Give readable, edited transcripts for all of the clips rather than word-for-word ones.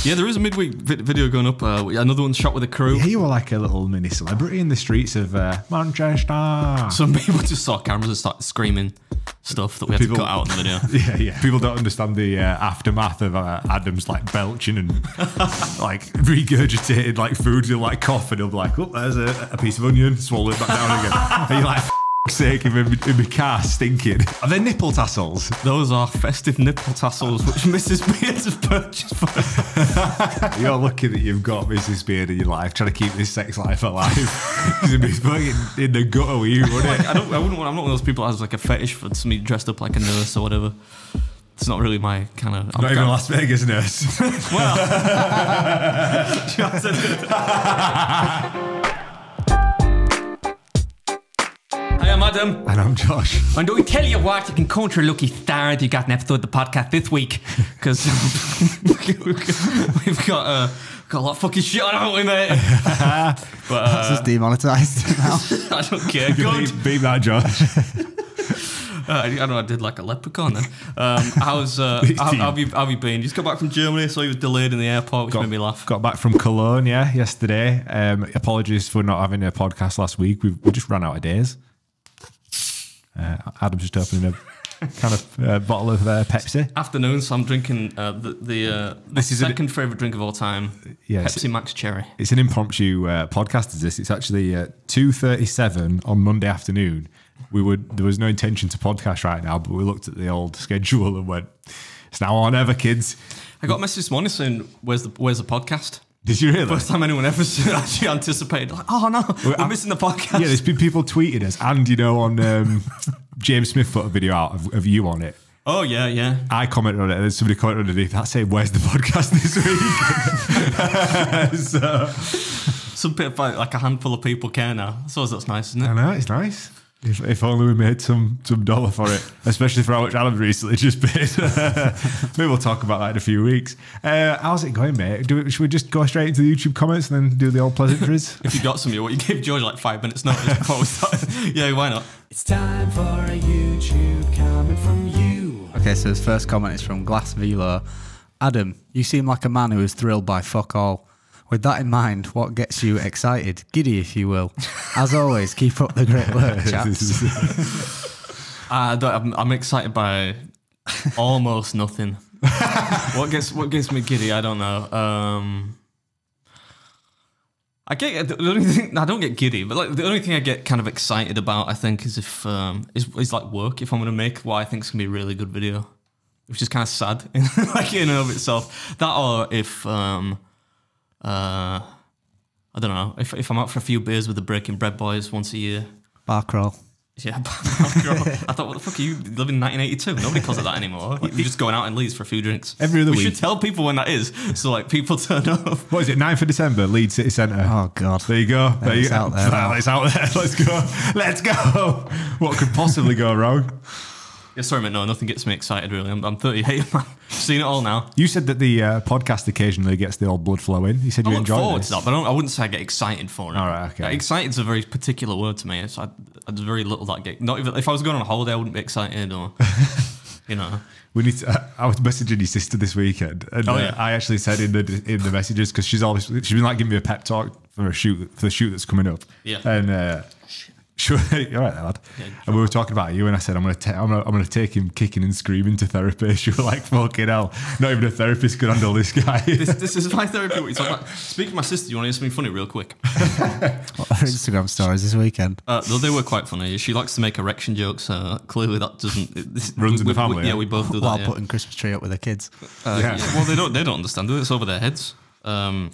Yeah, there is a midweek video going up. Another one shot with a crew. Yeah, you were like a little mini celebrity in the streets of Manchester. Some people just saw cameras and started screaming stuff that we had to cut out in the video. Yeah. People don't understand the aftermath of Adam's like belching and like regurgitated like food. He'll like cough and he'll be like, oh, there's a piece of onion, swallow it back down again. And you're like, sake, in my car stinking. Are they nipple tassels? Those are festive nipple tassels which Mrs. Beard has purchased for us. You're lucky that you've got Mrs. Beard in your life, trying to keep this sex life alive. It'd be fucking in the gutter with you, wouldn't it? I'm not one of those people that has like a fetish for somebody dressed up like a nurse or whatever. It's not really my kind of... Not even a Las Vegas nurse. Well... Hi, I'm Adam. And I'm Josh. And we tell you what, you can count your lucky stars you got an episode of the podcast this week. Because we've got a lot of fucking shit on, haven't we, mate? But, that's just demonetised now. I don't care. Good. Beat that, Josh. I don't know, I did like a leprechaun then. How have you been? You just got back from Germany, so you was delayed in the airport, which made me laugh. Got back from Cologne, yesterday. Apologies for not having a podcast last week. We just ran out of days. Adam's just opening a kind of bottle of Pepsi. Afternoon, so I'm drinking this is second favourite drink of all time, Pepsi Max Cherry. It's an impromptu podcast, is this? It's actually 2:37 on Monday afternoon. There was no intention to podcast right now, but we looked at the old schedule and went, it's now or never, kids. I got a message this morning saying, where's the podcast? Did you really? First time anyone ever actually anticipated, like, oh no, we're missing the podcast. Yeah, there's been people tweeting us, and on James Smith put a video out of you on it. Oh yeah. I commented on it, and then somebody commented underneath that saying, "Where's the podcast this week?" Some bit like a handful of people care now. I suppose that's nice, isn't it? I know, it's nice. If only we made some dollar for it, especially for how much Alan recently just paid. Maybe we'll talk about that in a few weeks. How's it going, mate? Should we just go straight into the YouTube comments and then do the old pleasantries? If you got some, you gave George like 5 minutes notice before we started. Yeah, why not? It's time for a YouTube comment from you. Okay, so his first comment is from Glass Velo. Adam, you seem like a man who is thrilled by fuck all. With that in mind, what gets you excited? Giddy, if you will. As always, keep up the great work, chaps. I'm excited by almost nothing. What gets me giddy? I don't know. I don't get giddy, but like the only thing I get kind of excited about, I think, is if is like work. If I'm gonna make what I think is gonna be a really good video, which is kind of sad, like in and of itself. That, or if I don't know, if I'm out for a few beers with the Breaking Bread boys once a year. Bar crawl. Yeah, bar crawl. I thought, what the fuck are you living in 1982? Nobody calls it that anymore. Like, you're just going out in Leeds for a few drinks. Every other week. We should tell people when that is, so like people turn up. What is it, 9th of December, Leeds City Centre? Oh, God. There you go. It's out there. It's out there. Let's go. Let's go. What could possibly go wrong? Yeah, sorry, mate. No, nothing gets me excited, really. I'm 38, man. Seen it all now. You said that the podcast occasionally gets the old blood flowing. You said you enjoyed it. I look forward to that, but I wouldn't say I get excited for it. All right, okay. Excited's a very particular word to me. There's very little that I get. Not even if I was going on a holiday, I wouldn't be excited, or you know. We need to. I was messaging your sister this weekend, and I actually said in the messages, because she's been like giving me a pep talk for the shoot that's coming up. Yeah. And sure, you're right there, lad. Yeah, and we were talking about you, and I said, I'm gonna take him kicking and screaming to therapy. She was like, fucking hell, not even a therapist could handle this guy. This is my therapy. What you talking about? Speaking of my sister, you want to hear something funny real quick? What are Instagram stories this weekend? They were quite funny. She likes to make erection jokes. Clearly that doesn't runs in the family. Yeah, we both do that. While putting Christmas tree up with their kids. Well, they don't understand it. It's over their heads. Let's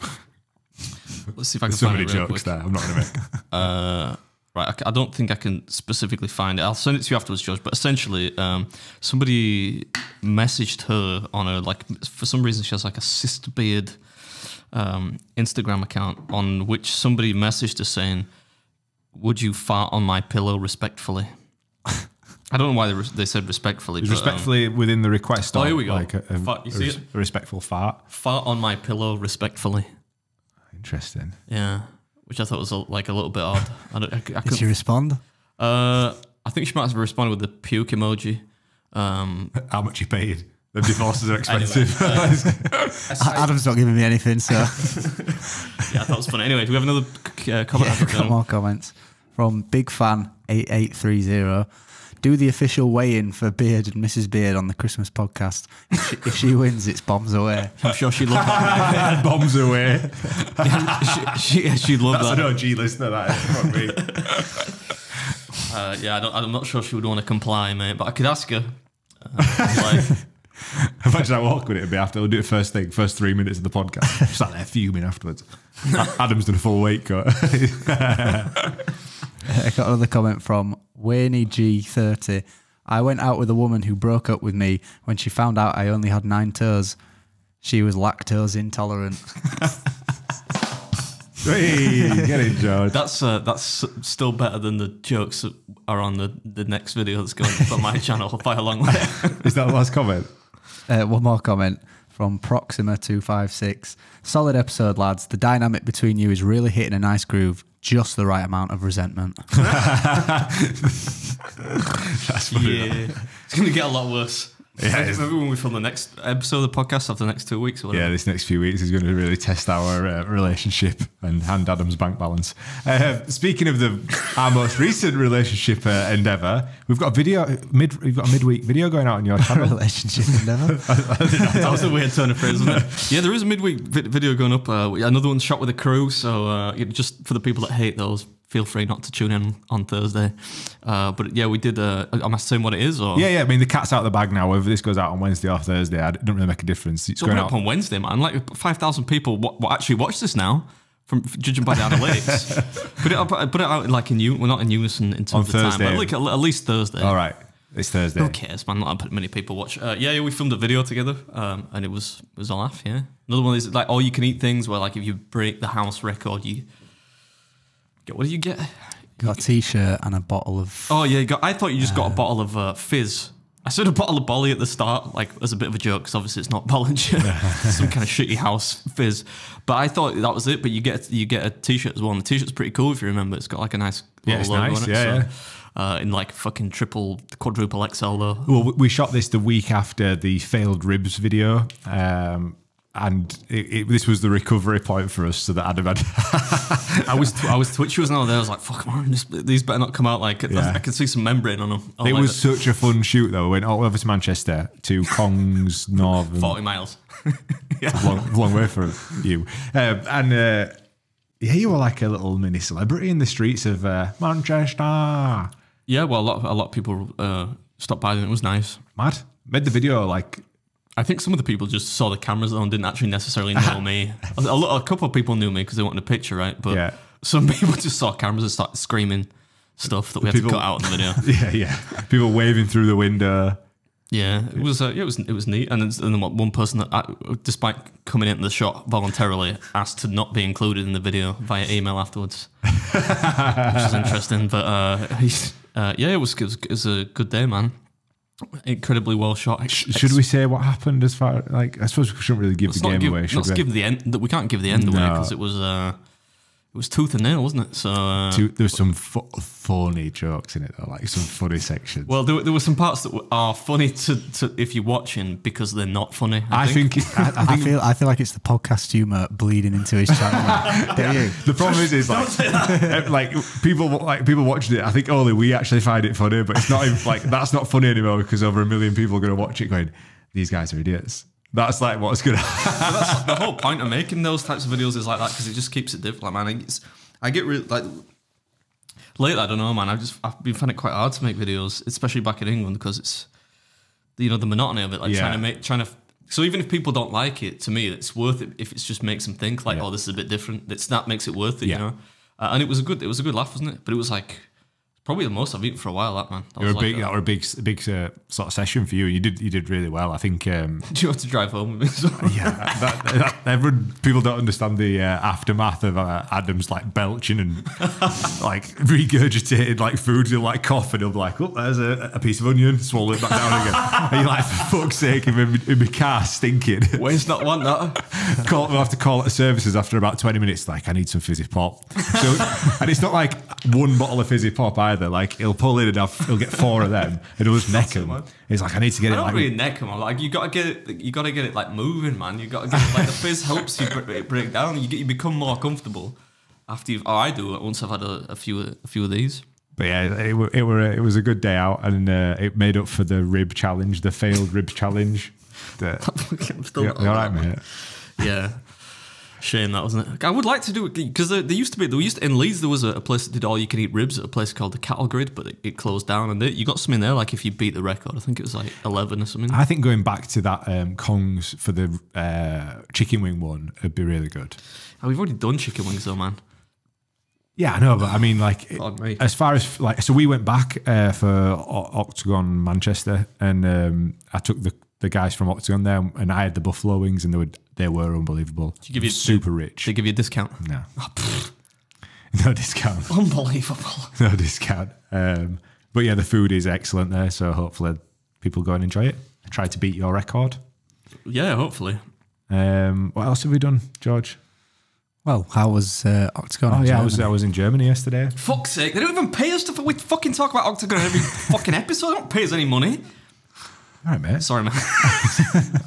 see if I can so find many it real jokes quick. there. I'm not gonna make. Right, I don't think I can specifically find it. I'll send it to you afterwards, George. But essentially, somebody messaged her on her, like, for some reason she has like a Sister Beard Instagram account, on which somebody messaged her saying, "Would you fart on my pillow respectfully?" I don't know why they said respectfully. But, respectfully within the request. Oh, here we go. Like You see it? A respectful fart. Fart on my pillow respectfully. Interesting. Yeah. Which I thought was like a little bit odd. Did she respond? I think she might have responded with the puke emoji. How much you paid? The divorces are expensive. Adam's not giving me anything, so. Yeah, I thought it was funny. Anyway, do we have another comment? Yeah, got more comments from Big Fan 8830. Do the official weigh-in for Beard and Mrs. Beard on the Christmas podcast. If she wins, it's bombs away. I'm sure she'd love that. Bombs away. She'd love That's that. an OG listener, that is. Fuck me. Yeah, I'm not sure she would want to comply, mate, but I could ask her. Imagine how awkward it would be after we'll do it first 3 minutes of the podcast. Just like there fuming afterwards. Adam's done a full weight cut. I got another comment from Wayne G30. I went out with a woman who broke up with me when she found out I only had 9 toes. She was lactose intolerant. Hey, get it, George. That's still better than the jokes that are on the next video that's going up on my channel by a long way. Is that the last comment? One more comment from Proxima256. Solid episode, lads. The dynamic between you is really hitting a nice groove. Just the right amount of resentment. That's funny. Yeah. It's going to get a lot worse. Yeah, maybe when we film the next episode of the podcast after the next 2 weeks or whatever. Yeah, this next few weeks is going to really test our relationship and Adam's bank balance. Speaking of our most recent relationship endeavour, we've got a midweek video going out on your channel. Relationship endeavour. That was a weird turn of phrase, wasn't it? Yeah, there is a midweek video going up. Another one shot with a crew. So just for the people that hate those, feel free not to tune in on Thursday. But yeah, we did. Am I saying what it is? Or? Yeah. I mean, the cat's out of the bag now. Whether this goes out on Wednesday or Thursday, it doesn't really make a difference. It's going out on Wednesday, man. Like 5,000 people actually watch this now. From judging by the analytics, put it out like we're not in unison in terms of time, but like at least Thursday. All right, it's Thursday. Who cares, man? Not many people watch. Yeah, we filmed a video together, and it was a laugh. Yeah, another one is like all you can eat things where like if you break the house record, you get what do you get? Got a t-shirt and a bottle of. Oh yeah, I thought you just got a bottle of fizz. I said a bottle of Bolly at the start, like as a bit of a joke, because obviously it's not Bollinger, some kind of shitty house fizz. But I thought that was it. But you get a t-shirt as well, and the t-shirt's pretty cool if you remember. It's got like a nice little logo nice. on it. In like fucking quadruple XL though. Well, we shot this the week after the failed ribs video. And this was the recovery point for us, so that Adam had. I was twitchy was now there. I was like, "Fuck man, these better not come out." Like I can see some membrane on them. It was such a fun shoot though. We went all over to Manchester to Kong's Northern. 40 miles. long way for you. Yeah, you were like a little mini celebrity in the streets of Manchester. Yeah, well, a lot of people stopped by and it was nice. Mad. Made the video like. I think some of the people just saw the cameras though and didn't actually necessarily know me. A couple of people knew me because they wanted a picture, right? But some people just saw cameras and started screaming stuff that we had to cut out in the video. Yeah. People waving through the window. Yeah, it was neat. And then one person that, despite coming into the shot voluntarily, asked to not be included in the video via email afterwards, which is interesting. But it was a good day, man. Incredibly well shot. Should we say what happened as far like I suppose we shouldn't really give the game away. Let's give the end. We can't give the end away because it was tooth and nail, wasn't it? So there was some funny jokes in it though, like some funny sections. Well, there were some parts that are funny to if you're watching because they're not funny. I feel like it's the podcast humor bleeding into his channel. Don't you? The problem is like people watching it. I think only we actually find it funny, but it's not even, like that's not funny anymore because over 1 million people are going to watch it going, these guys are idiots. That's like what's good. That's the whole point of making those types of videos is like that because it just keeps it different. Like, man, I get really like lately. I don't know, man. I've been finding it quite hard to make videos, especially back in England because it's the monotony of it. Like trying to. So even if people don't like it, to me, it's worth it if it just makes them think like, oh, this is a bit different. That makes it worth it, you know. And it was a good laugh, wasn't it? But it was like. Probably the most I've eaten for a while, that man. That was a big sort of session for you. You did really well. I think. Do you want to drive home with me? Yeah, people don't understand the aftermath of Adam's like belching and like regurgitated like food. He'll like cough and he'll be like, oh, there's a piece of onion, swallow it back down again. And you're like, for fuck's sake, in my car stinking. Waste not want that. We'll have to call it the services after about 20 minutes. Like, I need some fizzy pop. So, and it's not like one bottle of fizzy pop either. Like he'll pull in and he'll get 4 of them, and he'll just neck them. He's like, I need to get I it. don't Like, really neck them. I'm like, you gotta get it. You gotta get it like moving, man. You gotta get it, like the fizz helps you break down. You become more comfortable after you've. Oh, I do. Once I've had a few of these. But yeah, it was a good day out, and it made up for the rib challenge, the failed rib challenge. I'm still You all right, mate? Yeah. Shame that, wasn't it? I would like to do it because there used to be in Leeds there was a place that did all you can eat ribs at a place called the Cattle Grid, but it closed down, and you got some in there like if you beat the record. I think it was like 11 or something. I think going back to that Kongs for the chicken wing one would be really good. Oh, we've already done chicken wings though, man. Yeah, I know, but I mean, like, Me. as far as like, so we went back for Octagon Manchester, and I took the guys from Octagon there, and I had the buffalo wings, and they were unbelievable. Did you give you super rich? They give you a discount? No, Oh, no discount. unbelievable. No discount. But yeah, the food is excellent there, so hopefully people go and enjoy it. Try to beat your record. Yeah, hopefully. What else have we done, George? Well, how was Octagon? Oh in yeah, Germany? I was in Germany yesterday. Fuck's sake, they don't even pay us we fucking talk about Octagon every fucking episode. They don't pay us any money. All right, mate. Sorry, man.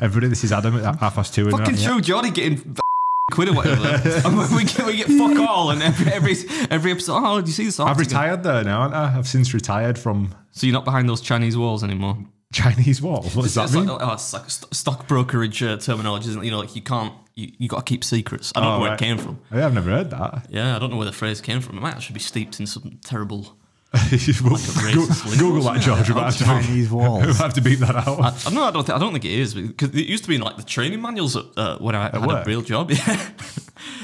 Everybody, this is Adam at 2:30. Fucking true, Jordy getting quid or whatever. And we get fuck all, and every episode. Oh, did you see this? I've Octagon? retired there now, aren't I? I've since retired from So you're not behind those Chinese walls anymore. Chinese wall. What does that It's mean? like, it's like stock brokerage terminology, isn't it? You know, like you can't, you got to keep secrets. I don't know where it came from. Oh, yeah, I've never heard that. Yeah, I don't know where the phrase came from. It might actually be steeped in some terrible. Google that, George. We might have to Chinese walls. we might have to beat that out. I don't think it is, because it used to be in like the training manuals when I had work? a real job. Yeah,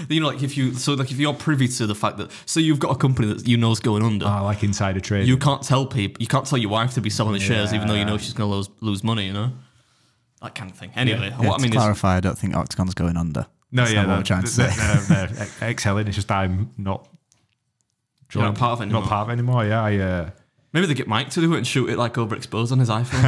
you know, like if you're privy to the fact that you've got a company that you know's going under. Like insider trade. You can't tell people. You can't tell your wife to be selling the shares, even though you know she's going to lose money. You know, that kind of thing. Anyway, Yeah, what I mean to is, clarify, I don't think Octagon's going under. No, That's yeah, not what we're trying to say. they're excelling. It's just I'm not. you're not part of it anymore. Not part of it anymore. Yeah, Maybe they get Mike to do it and shoot it like overexposed on his iPhone.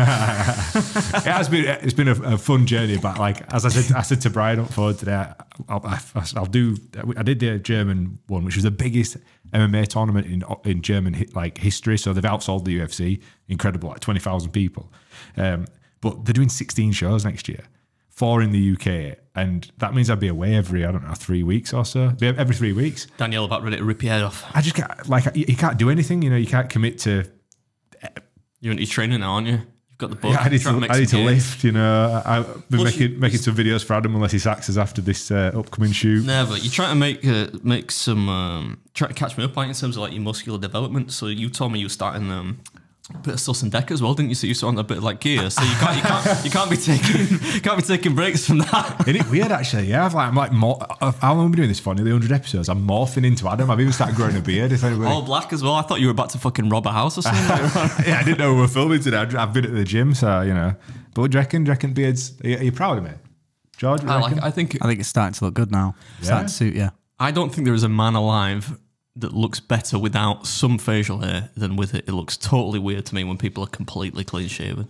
it's been a fun journey, but like as I said to Brian up forward today, I'll do. I did the German one, which was the biggest MMA tournament in German history. So they've outsold the UFC, incredible, like 20,000 people. But they're doing 16 shows next year, 4 in the UK, and that means I'd be away every 3 weeks or so. Every 3 weeks. Danielle about ready to rip your head off. I just can't, you can't do anything. You know, you can't commit to. You're into your training now, aren't you? You've got the book. Yeah, I need Trying to make some gains. lift. You know, I've been Plus making some videos for Adam unless he sacks us after this upcoming shoot. Never. You're trying to make some. Try to catch me up like in terms of like your muscular development. So you told me you were starting a bit of sus and deck as well, didn't you? So you saw on a bit of like gear. So you can't be taking breaks from that. Isn't it weird actually? Yeah, I'm like how long have I been doing this for? Nearly 100 episodes. I'm morphing into Adam. I've even started growing a beard. If anybody, All black as well. I thought you were about to fucking rob a house or something. yeah, I didn't know we were filming today. I've been at the gym, so you know. But what do you reckon beards? Are you proud of me, George? I think it's starting to look good now. It's starting to suit you. I don't think there is a man alive that looks better without some facial hair than with it. It looks totally weird to me when people are completely clean shaven.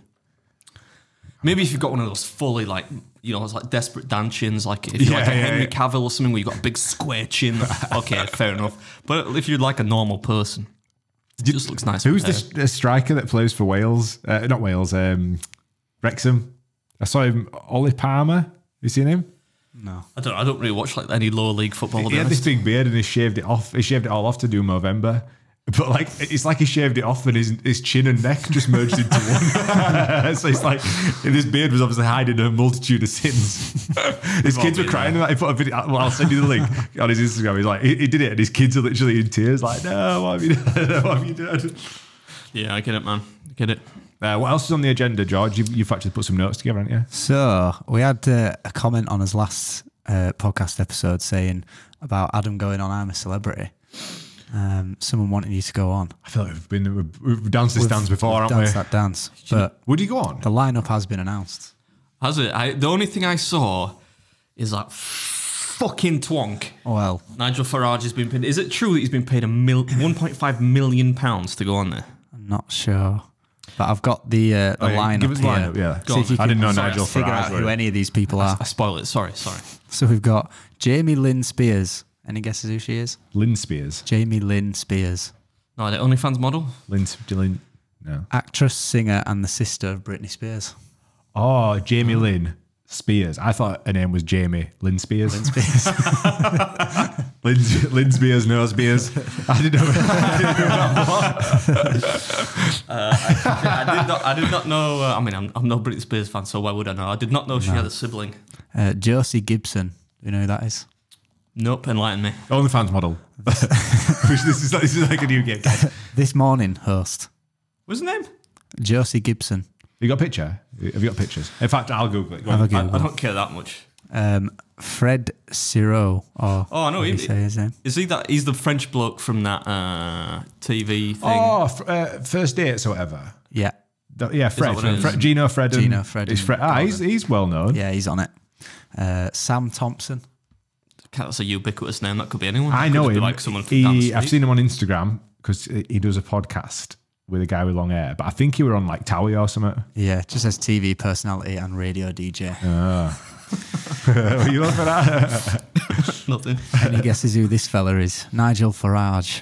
Maybe if you've got one of those fully like, you know, it's like desperate Dan chins, like if you're like a Henry Cavill or something where you've got a big square chin. Okay, fair enough. But if you're like a normal person, it just looks nice. Who's the striker that plays for Wales? Not Wales, Wrexham. I saw him, Ollie Palmer. You seen him? No. I don't really watch like any lower league football. He had this big beard and he shaved it off. He shaved it all off to do Movember. But like it's like he shaved it off and his chin and neck just merged into one. So it's like this beard was obviously hiding a multitude of sins. His kids were crying. Like, he put a video. Well, I'll send you the link on his Instagram. He's like, he did it, and his kids are literally in tears. Like, no, what have you done? What have you done? Yeah, I get it, man. I get it. What else is on the agenda, George? You've actually put some notes together, haven't you? So we had a comment on his last podcast episode saying about Adam going on I'm a Celebrity. Someone wanted you to go on. I feel like we've danced this dance before, haven't we? Danced that dance. But would you go on? The lineup has been announced. Has it? The only thing I saw is that fucking twonk. Well, Nigel Farage has been paid. Is it true that he's been paid £1.5 million to go on there? I'm not sure. But I've got the lineup give us here. lineup, yeah. See if you I didn't know can Nigel figure Farage out were who it. any of these people are. I spoiled it. Sorry. So we've got Jamie Lynn Spears. Any guesses who she is? Lynn Spears. Jamie Lynn Spears. No, the OnlyFans model. No. Actress, singer, and the sister of Britney Spears. Oh, Jamie Lynn Spears. I thought her name was Jamie Lynn Spears. Lynn Spears. Lynn Spears, no Spears. I didn't know. I did not know. I mean, I'm no Britney Spears fan, so why would I know? I did not know she had a sibling. Josie Gibson. Do you know who that is? Nope, enlighten me. OnlyFans model. this is like a new gig. This Morning host. What's his name? Josie Gibson. You got a picture? Have you got pictures? In fact, I'll Google it. Go Have on. a Google. I don't care that much. Fred Siro. Or Oh, I know. how do you say his name? Is he that? He's the French bloke from that TV thing. Oh, First Dates or whatever. Yeah. Yeah, Fred. what it is? Gino, Fred. Gino, Fred Is and Fred. Gordon. He's well known. Yeah, he's on it. Sam Thompson. That's a ubiquitous name. That could be anyone. I It know could be him. Like someone from down the street. I've seen him on Instagram because he does a podcast with a guy with long hair. But I think he were on like Towie or something. Yeah, just says TV personality and radio DJ. What are you looking at? Nothing. Any guesses who this fella is? Nigel Farage.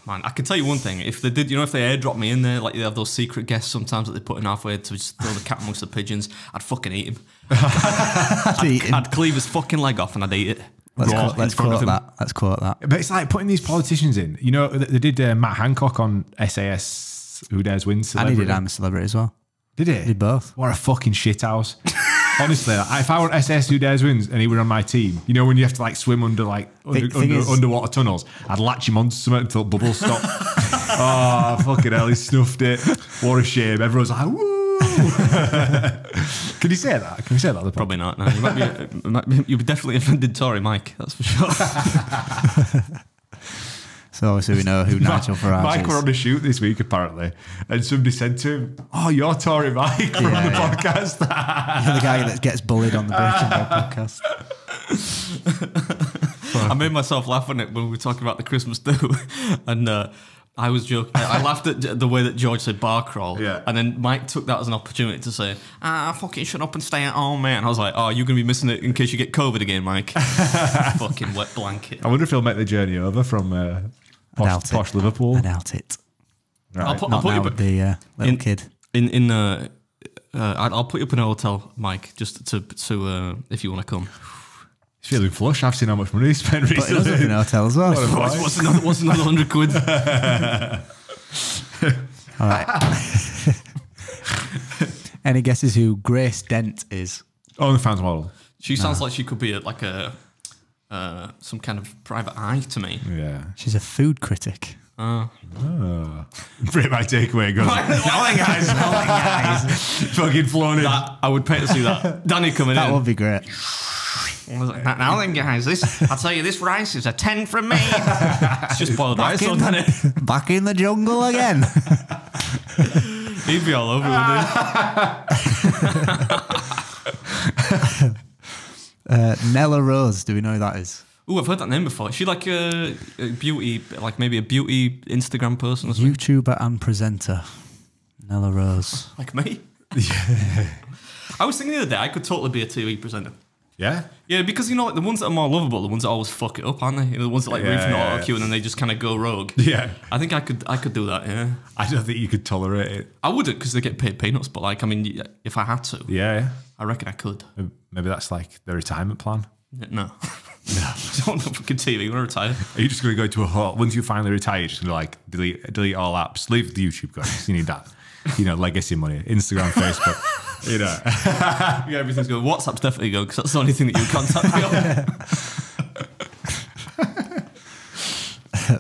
Man, I can tell you one thing. If they did, if they airdrop me in there, like they have those secret guests sometimes that they put in halfway to just throw the cat amongst the pigeons, I'd fucking eat him. I'd cleave his fucking leg off and I'd eat it. Let's raw quote in front of him. that. Let's quote that. But it's like putting these politicians in. You know, they did Matt Hancock on SAS Who Dares Win And Celebrity. he did I'm a Celebrity as well. Did he? Did both. What a fucking shithouse. Honestly, if I were SAS Who Dares Wins and he were on my team, you know when you have to like swim under underwater tunnels, I'd latch him onto something until bubbles stop. Oh, fucking hell, he snuffed it. What a shame. Everyone's like, woo. Can you say that? Can we say that? On the Probably not. No. You'd be definitely offended Tory Mike, that's for sure. So obviously we know who Nigel Farage Mike is. were on a shoot this week apparently, and somebody said to him, "Oh, you're Tory Mike from the podcast." You're the guy that gets bullied on the Breaking Bad podcast. I made myself laugh on it when we were talking about the Christmas do, and I was joking. I laughed at the way that George said bar crawl, and then Mike took that as an opportunity to say, fucking shut up and stay at home, man. And I was like, oh, you're going to be missing it in case you get COVID again, Mike. Fucking wet blanket. I wonder if he'll make the journey over from posh Liverpool. I doubt it. Right. I'll put Not you now with the little kid. I'll put you up in a hotel, Mike, just to if you want to come. He's feeling flush. I've seen how much money he spent But he does live recently. in a hotel as well. What's another 100 quid? All right. Any guesses who Grace Dent is? OnlyFans model. She sounds like she could be like some kind of private eye to me. Yeah. She's a food critic. Break my takeaway goes. Now then, guys. Fucking flown in. I would pay to see that. Danny coming That in. would be great. I was like, now then, guys, I'll tell you, this rice is a 10 from me. It's just boiled rice, though, doesn't it? Back in the jungle again. He'd be all over with it. Nella Rose. Do we know who that is? Oh, I've heard that name before. Is she like a beauty, like maybe a beauty Instagram person or something? YouTuber and presenter. Nella Rose. Like me? Yeah. I was thinking the other day, I could totally be a TV presenter. Yeah. Yeah, because like the ones that are more lovable, the ones that always fuck it up, aren't they? The ones that like read from auto-cue and then they just kind of go rogue. Yeah. I think I could do that. Yeah. I don't think you could tolerate it. I wouldn't because they get paid peanuts, but like I mean, if I had to, Yeah. I reckon I could. Maybe that's like the retirement plan. No. I don't know fucking TV. I'm gonna retire. Are you just going to go to a hole once you finally retire? You're just going to like delete all apps, leave the YouTube guys. You need that, legacy money, Instagram, Facebook. Yeah, everything's going. WhatsApp's definitely going because that's the only thing that you contact me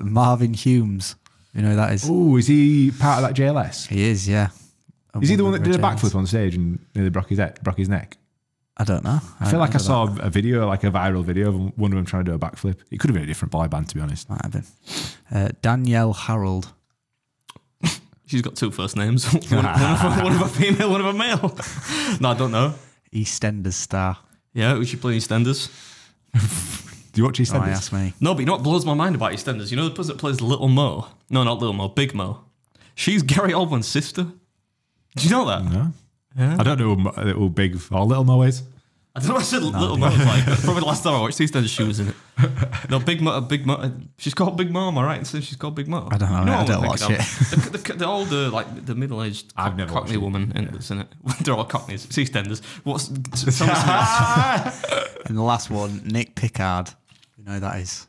on. Marvin Humes. You know who that is? Oh, is he part of that JLS? He is, yeah. Is he the one that did a James. backflip on stage and nearly broke his neck? I don't know. I feel like I saw a video, like a viral video of one of them trying to do a backflip. It could have been a different boy band, to be honest. Might have been. Danielle Harold. She's got two first names. one of a female, one of a male. No, I don't know. EastEnders star. Yeah, was she playing EastEnders? Do you watch EastEnders? Oh, ask me. No, but you know what blows my mind about EastEnders? You know the person that plays Little Mo? No, not Little Mo, Big Mo. She's Gary Oldman's sister. Did you know that? No. Yeah. I don't know who Big or Little Mo is. I don't know what I said Little Mo was like. That's probably the last time I watched EastEnders she was in it. No, Big Mo. She's called Big Mo, am I right? And so she's called Big Mo. I don't know. I don't watch it. The older, like the middle-aged Cockney woman that's in it. They're all Cockneys. It's EastEnders. And the last one, Nick Pickard. You know who that is?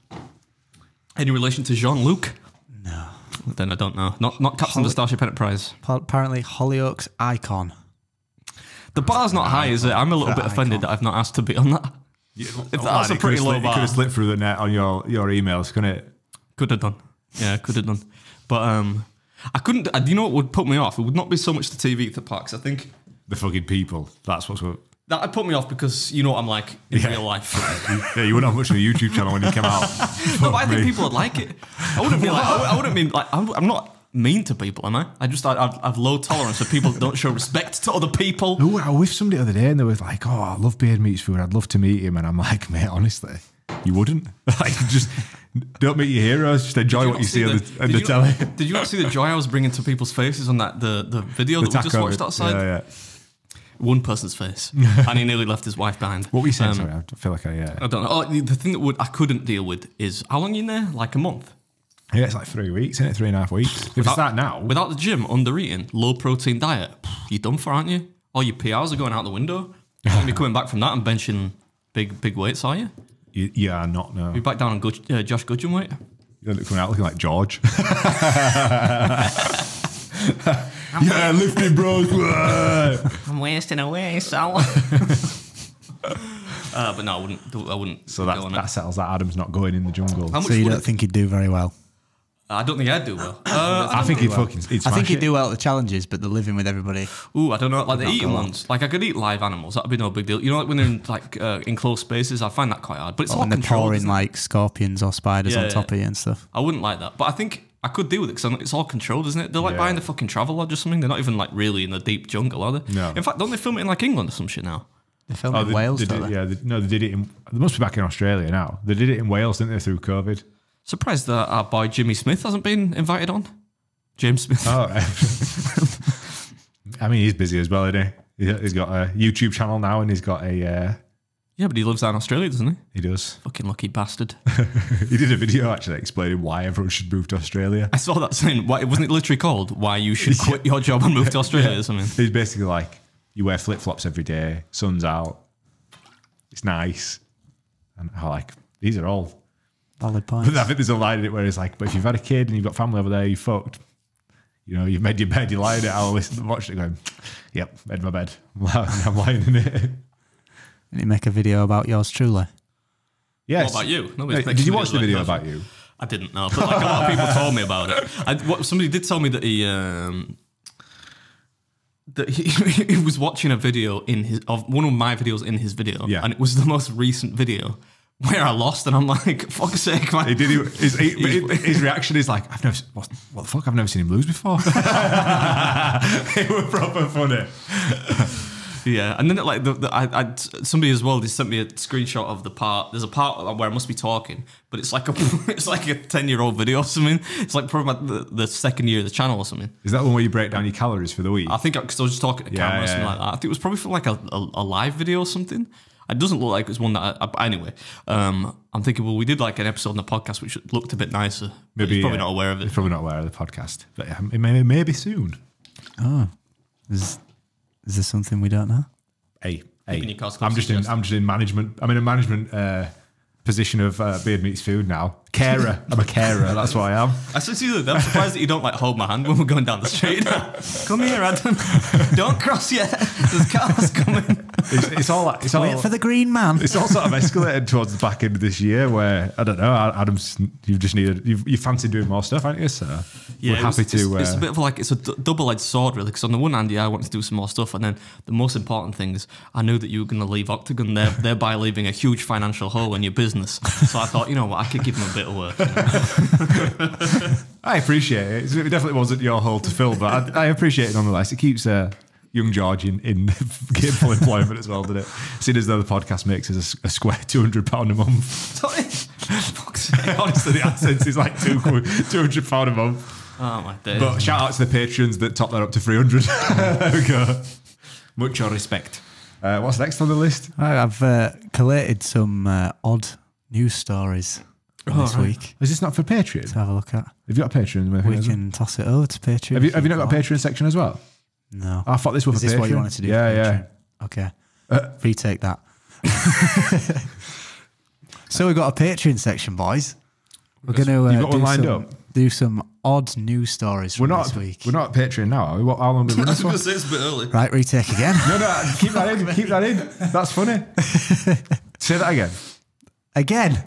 Any relation to Jean-Luc? No. Then I don't know. Not Captain of the Starship Enterprise. Apparently Hollyoaks icon. The bar's not high, is it? I'm a little bit offended that I've not asked to be on that. That's a pretty low bar. It could have slipped through the net on your emails, couldn't it? Could have done. Yeah, could have done. But I couldn't. You know what would put me off? It would not be so much the TV at the parks. I think the fucking people. That's what's what. That would put me off because you know what I'm like in real life. Yeah, you wouldn't have much of a YouTube channel when you came out. No, but I think people would like it. I wouldn't be like. I wouldn't mean like. I'm not mean to people, am I? I've low tolerance so people don't show respect to other people. Oh, I was with somebody the other day and they were like, "Oh, I love BeardMeatsFood. I'd love to meet him." And I'm like, "Mate, honestly, you wouldn't. Like, just don't meet your heroes. Just enjoy what you see on the telly." Did you not see the joy I was bringing to people's faces on that the video that we just watched outside? Yeah. One person's face, and he nearly left his wife behind. What were you saying? Sorry, I feel like I don't know. Oh, the thing that I couldn't deal with is how long are you in there? Like a month. Yeah, it's like 3 weeks, isn't it? 3.5 weeks. If it's that now. Without the gym, under eating, low protein diet, you're done for, aren't you? All your PRs are going out the window. You're going to be coming back from that and benching big weights, are you? You are not, no. You're back down on Josh Gudgeon weight? You're coming out looking like George. Yeah, lifting bros. I'm wasting away, Sal. But no, I wouldn't. So that settles that Adam's not going in the jungle. So you don't think he'd do very well? I don't think I'd do well. I think he'd fucking. I think he'd do well at the challenges, but the living with everybody. Ooh, I don't know. Like the eating ones, like I could eat live animals. That'd be no big deal. You know, like when they're in like enclosed spaces, I find that quite hard. But it's all when they're controlled. pouring like scorpions or spiders on top of you and stuff. I wouldn't like that, but I think I could deal with it because it's all controlled, isn't it? They're like buying the fucking travel lodge or something. They're not even like really in the deep jungle, are they? No. In fact, don't they film it in like England or some shit now? They film it in Wales, don't they? Yeah, they did it in. They must be back in Australia now. They did it in Wales, didn't they, through COVID? Surprised that our boy Jimmy Smith hasn't been invited on. James Smith. Oh, I mean, he's busy as well, isn't he? He's got a YouTube channel now, and he's got a. Yeah, but he lives down in Australia, doesn't he? He does. Fucking lucky bastard. He did a video actually explaining why everyone should move to Australia. I saw that saying. Wasn't it literally called "Why you should quit your job and move to Australia" or something? He's basically like, you wear flip flops every day, sun's out, it's nice, and I like these are all. Valid points. But I think there's a line in it where it's like, but if you've had a kid and you've got family over there, you fucked. You know, you've made your bed, you lie in it. I'll listen and watch it going, yep, made my bed. I'm lying in it. Did you make a video about yours truly? Yes. What about you? Did you watch the video about you? I didn't know, but like a lot of people told me about it. Somebody did tell me that he was watching a video of one of my videos in his video, and it was the most recent video. Where I lost, and I'm like, fuck's sake, man. His reaction is like, what the fuck? I've never seen him lose before. It was proper funny. Yeah, and then like somebody as well, they sent me a screenshot of the part. There's a part where I must be talking, but it's like a 10-year-old video or something. It's like probably the second year of the channel or something. Is that the one where you break down your calories for the week? I think because I was just talking to camera or something like that. I think it was probably for like a live video or something. It doesn't look like it was one that anyway. I'm thinking, well, we did like an episode on the podcast which looked a bit nicer. Maybe he's probably not aware of it. He's probably not aware of the podcast, but it may be soon. Oh, is there something we don't know? Hey, I'm just in management. I'm in a management position of BeardMeatsFood now. Carer. I'm a carer. That's what I am. I said to you, I'm surprised that you don't like hold my hand when we're going down the street. Come here, Adam. Don't cross yet. There's cars coming. It's all wait for the green man. It's all sort of escalated towards the back end of this year where I don't know, Adam's you fancy doing more stuff, aren't you? So yeah, we're happy to. It's a bit of like it's a double-edged sword, really. Because on the one hand, I want to do some more stuff, and then the most important thing is I knew that you were going to leave Octagon, thereby leaving a huge financial hole in your business. So I thought, you know what, I could give him a bit of work. I appreciate it. It definitely wasn't your hole to fill, but I appreciate it nonetheless. It keeps young George in gainful employment as well, doesn't it? Seeing as though the podcast makes us a square £200 a month. Fuck's sake. Honestly, the AdSense is like £200 a month. Oh my days. But shout out to the patrons that top that up to 300. There we go. Mucho respect. What's next on the list? I've collated some odd news stories this week. Is this not for Patreon? To have a look at. Have you got a Patreon? We can toss it over to Patreon. Have you not got a Patreon section as well? No. I thought this was Is for this Patreon. what you wanted to do? Yeah. Okay. Retake that. So we've got a Patreon section, boys. We're going to do some odd news stories from this week. We're not at Patreon now, are we? How long have we been I was going to say it's a bit early. Right, retake again. No, keep that in. Keep that in. That's funny. Say that again. Again.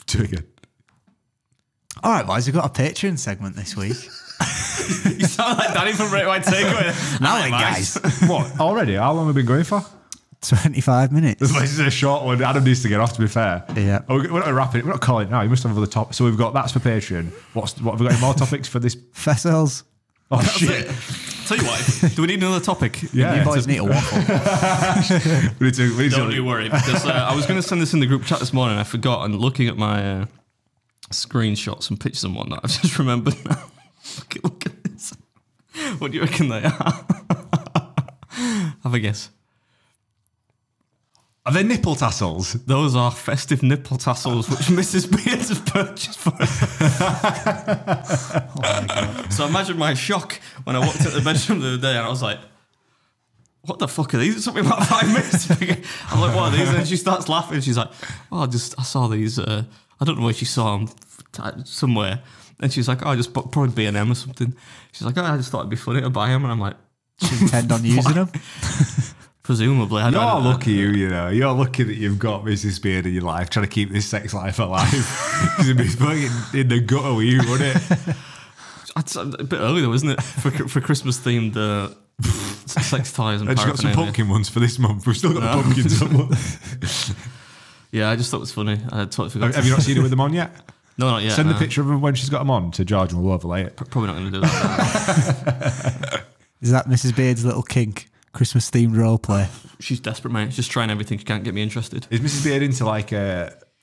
Do it again. All right, boys, we've got a Patreon segment this week. You sound like Danny from Great White Takeaway. Now then, guys. What? Already? How long have we been going for? 25 minutes. This is a short one. Adam needs to get off, to be fair. Yeah. Oh, we're not wrapping it. We're not calling it now. You must have other topics. So we've got that's for Patreon. What have we got? Any more topics for this? Festivals. Oh, That's shit. it. Tell you what, do we need another topic? Yeah. You boys need to waffle. we need to Don't you worry, because I was going to send this in the group chat this morning. I forgot, and looking at my screenshots and pictures and whatnot, I've just remembered now. Look at this. What do you reckon they are? Have a guess. Are they nipple tassels? Those are festive nipple tassels, which Mrs. Beard has purchased for Oh my God. So imagine my shock when I walked into the bedroom the other day and I was like, what the fuck are these? It took me about 5 minutes. I'm like, what are these? And then she starts laughing. She's like, oh, I saw these. I don't know where she saw them, somewhere. And she's like, oh, I just probably B&M or something. She's like, oh, I just thought it'd be funny to buy them. And I'm like, Do you intend on using them? presumably. I You're don't know. lucky, you know. You're lucky that you've got Mrs. Beard in your life, trying to keep this sex life alive. Because it'd be fucking in the gutter with you, wouldn't it? It's a bit early though, isn't it? For Christmas themed sex toys and And she's got some paraphernalia. pumpkin ones for this month. We've still got the pumpkins somewhere. Yeah, I just thought it was funny. I totally forgot. Have you not seen her with them on yet? No, not yet. Send no. the picture of them when she's got them on to George and we'll overlay it. Probably not going to do that. Is that Mrs. Beard's little kink? Christmas themed role play. She's desperate, mate. She's just trying everything. She can't get me interested. Is Mrs. Beard into like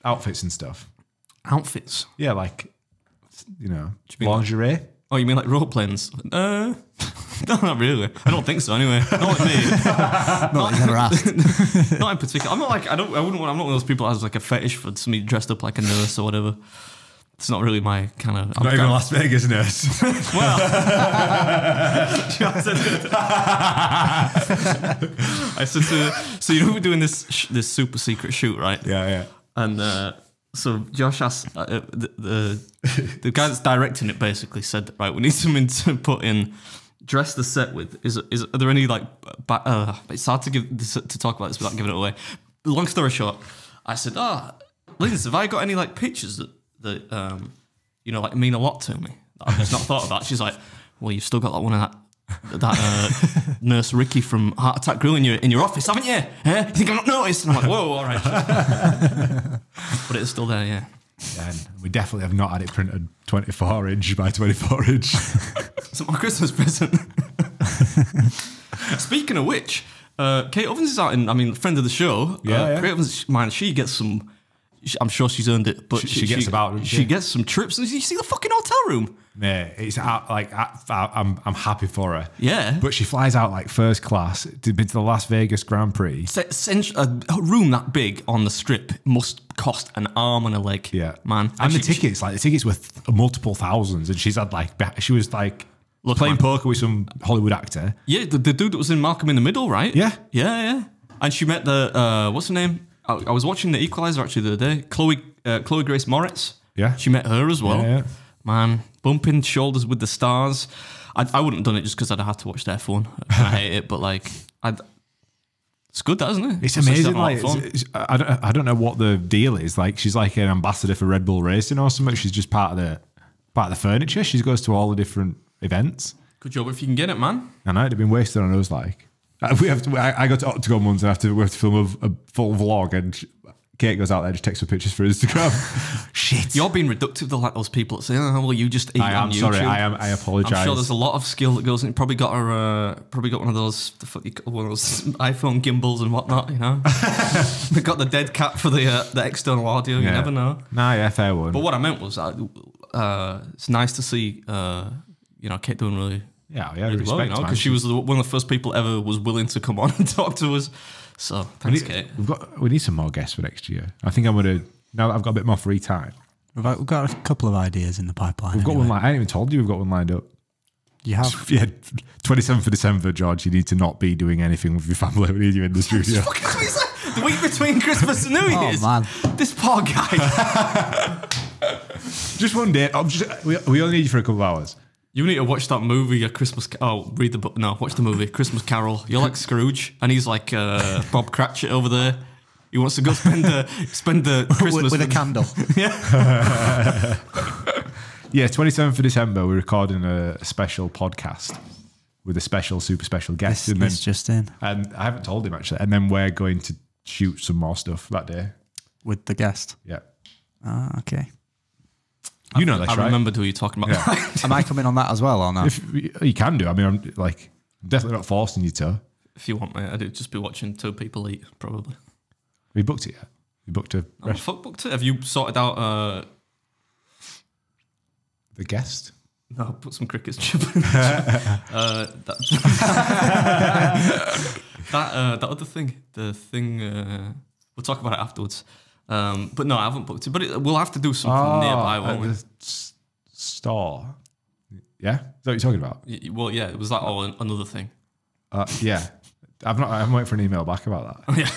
outfits and stuff? Outfits? Yeah, like, you know, mean lingerie. Oh, you mean like role plays? No, not really. I don't think so. Anyway, not like me. No, he's never asked. Not in particular. I'm not like I'm not one of those people that has like a fetish for somebody dressed up like a nurse or whatever. It's not really my kind of. Not even a Las Vegas nurse. Well, I said to, so you know we're doing this super secret shoot, right? Yeah. And so Josh asked the guy that's directing it basically said, right, we need something to put in, dress the set with. Are there any like? It's hard to talk about this without giving it away. Long story short, I said, Liz, have I got any like pictures that you know, like mean a lot to me that I've just not thought about? She's like, well, you've still got like one of that Nurse Ricky from Heart Attack Grill in your office, haven't you? You think I've not noticed? And I'm like, whoa, all right. But it's still there, yeah. Yeah, and we definitely have not had it printed 24 inch by 24 inch. It's my Christmas present. Speaking of which, Kate Ovens is out in, friend of the show. Yeah. Kate Ovens, man, she gets some. I'm sure she's earned it, but She gets about, doesn't she she? gets some trips. Did you see the fucking hotel room? Mate, it's I'm happy for her. Yeah. But she flies out like first class to the Las Vegas Grand Prix. A room that big on the strip must cost an arm and a leg. Yeah, man. And the tickets worth multiple thousands, and she was playing man. poker with some Hollywood actor. Yeah, the dude that was in Malcolm in the Middle, right? Yeah. And she met the what's her name? I was watching The Equalizer actually the other day. Chloe Grace Moretz. Yeah. She met her as well. Yeah. Man, bumping shoulders with the stars. I wouldn't have done it just because I'd have had to watch their phone. I hate it, but like, it's good, that, isn't it? It's amazing. Like, I don't know what the deal is. Like, she's like an ambassador for Red Bull Racing or something. She's just part of the furniture. She goes to all the different events. good job if you can get it, man. I know it'd been wasted on us. Like, I got to Octagon once and we have to film a full vlog, and Kate goes out there, just takes some pictures for Instagram. Shit. You're being reductive to like those people that say, "Oh, well, you just eat I on am YouTube." sorry. I apologise. I'm sure there's a lot of skill that goes in. Probably got one of those one of those iPhone gimbals and whatnot. You know, they got the dead cat for the external audio. You never know. Nah, yeah, fair one. But what I meant was, it's nice to see Kate doing really Yeah, yeah, really well, respect, man. because she was one of the first people ever was willing to come on and talk to us. So thanks, Kate. We need some more guests for next year. I think I'm gonna, now that I've got a bit more free time. We've got a couple of ideas in the pipeline. We've got one. I ain't even told you we've got one lined up. You have? Yeah, 27th of December, George. You need to not be doing anything with your family. We need you in the studio. The week between Christmas and New Year's. Oh man, this poor guy. Just one day. We only need you for a couple of hours. You need to watch that movie, A Christmas. Read the book. No, watch the movie, Christmas Carol. You're like Scrooge, and he's like Bob Cratchit over there. He wants to go spend the Christmas with a candle. Yeah. Yeah, 27th of December, we're recording a special podcast with a super special guest. This just in. And I haven't told him actually. And then we're going to shoot some more stuff that day. With the guest? Yeah. Ah, okay. You know this, I right? remembered who you're talking about. Yeah. Am I coming on that as well or not? If you can do. I mean, I'm definitely not forcing you to. If you want, mate, I'd just be watching two people eat, probably. Have you booked it yet? You booked a Fuck booked it. Have you sorted out the guest? No, put some crickets chip in. That other thing, the thing, we'll talk about it afterwards. But no, I haven't booked it. But we'll have to do something nearby, won't we? The store. Yeah? Is that what you're talking about? Well, yeah, it was that or another thing. Yeah. I haven't waited for an email back about that. Yeah.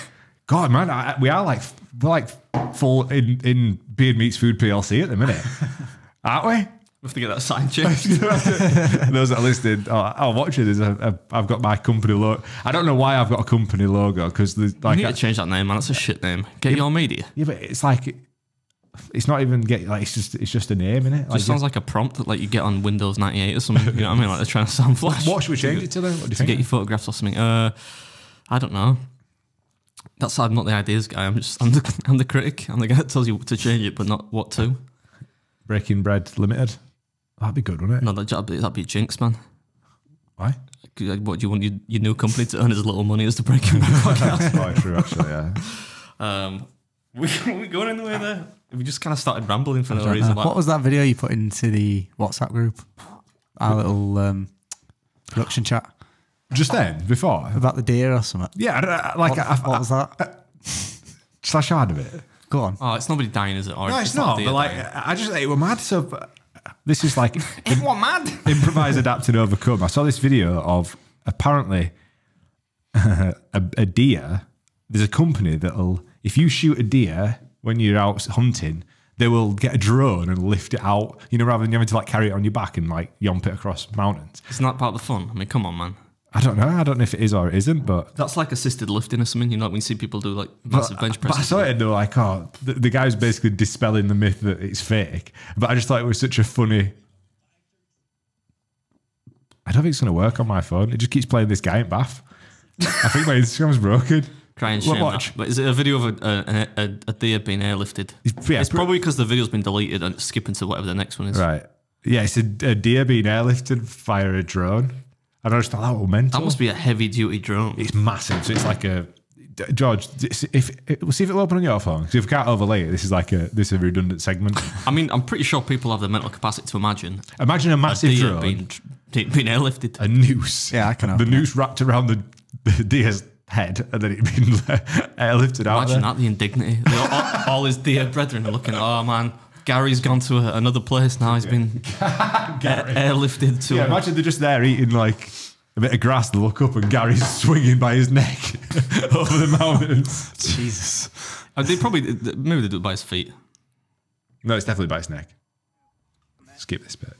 God, man, we're like full in Beard Meats Food PLC at the minute. Aren't we? We have to get that sign changed. Those that are listening, I'll watch it. I've got my company logo. I don't know why I've got a company logo because You need to change that name, man. That's a shit name. Get your media. Yeah, but it's like it's not even it's just a name, innit? Just sounds like a prompt that you get on Windows 98 or something. You know what I mean? Like they're trying to sound flash. What should we change it to then? What do you think? Get your photographs or something. I don't know. I'm not the ideas guy. I'm the critic. I'm the guy that tells you to change it, but not what to. Breaking Bread Limited. That'd be good, wouldn't it? No, that'd be jinx, man. Why? What do you want your new company to earn as little money as the Breaking Bread podcast? Quite true, actually. Yeah. We going anywhere there? We just kind of started rambling for no reason. What was that video you put into the WhatsApp group? Our little production chat. Just then, before About the deer or something. Yeah, What was that? Slash hard of it. Go on. Oh, it's nobody dying, is it? Or No, it's not. But I just it was mad. So this is like it was mad. improvise, adapt, and overcome. I saw this video of apparently a deer. There's a company that'll, if you shoot a deer when you're out hunting, they will get a drone and lift it out. You know, rather than you having to carry it on your back and yomp it across mountains. Isn't that part of the fun? I mean, come on, man. I don't know. I don't know if it is or it isn't, but That's like assisted lifting or something. You know, when you see people do massive bench But I presses. saw it and they were like, oh, the guy's basically dispelling the myth that it's fake. But I just thought it was such a funny. I don't think it's going to work on my phone. It just keeps playing this guy in Bath. I think my Instagram's broken. Cry and shame. Watch. But is it a video of a deer being airlifted? Yeah, It's probably because the video's been deleted and it's skipping to whatever the next one is. Right. Yeah, it's a deer being airlifted via a drone. And I just thought that was mental. That must be a heavy duty drone. It's massive. So it's like a. George, we'll see if it'll open on your phone. Because if we can't overlay it, this is a redundant segment. I mean, I'm pretty sure people have the mental capacity to imagine Imagine a massive deer drone. being airlifted. A noose. Yeah, I can The open noose wrapped around the deer's head and then it being airlifted out Imagine there. that, the indignity. All his dear brethren are looking, oh man, Gary's gone to another place now. He's been airlifted to. Yeah, imagine they're just there eating a bit of grass. They look up and Gary's swinging by his neck over the mountains. Jesus. Maybe they do it by his feet. No, it's definitely by his neck. Skip this bit.